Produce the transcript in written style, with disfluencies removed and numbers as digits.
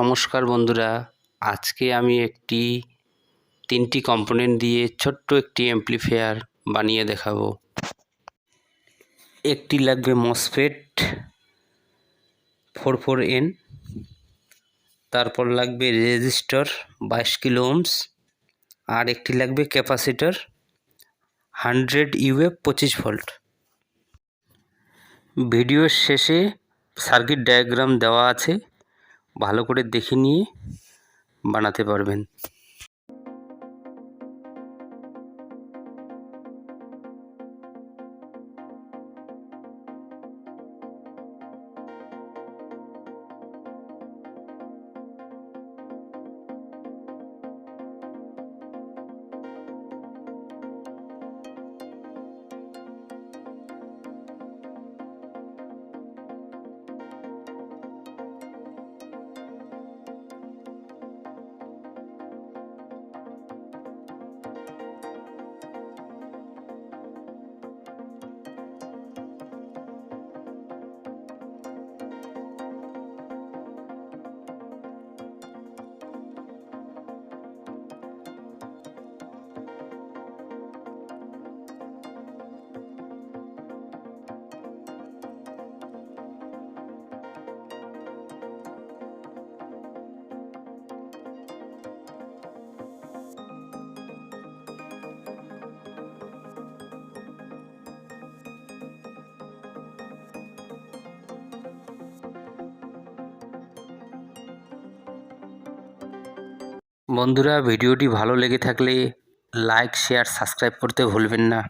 নমস্কার বন্ধুরা, আজকে আমি একটি 3টি কম্পোনেন্ট দিয়ে ছোট্ট একটি অ্যাম্প্লিফায়ার বানিয়ে দেখাবো। একটি লাগবে মসফেট 44N, তারপর লাগবে রেজিস্টর 22 কিলো ওহমস, আর একটি লাগবে ক্যাপাসিটর 100 UF 25 ভোল্ট। ভিডিওর শেষে সার্কিট ডায়াগ্রাম দেওয়া আছে, ভালো করে দেখে নিয়ে বানাতে পারবেন। বন্ধুরা, ভিডিওটি ভালো লেগে থাকলে লাইক, শেয়ার, সাবস্ক্রাইব করতে ভুলবেন না।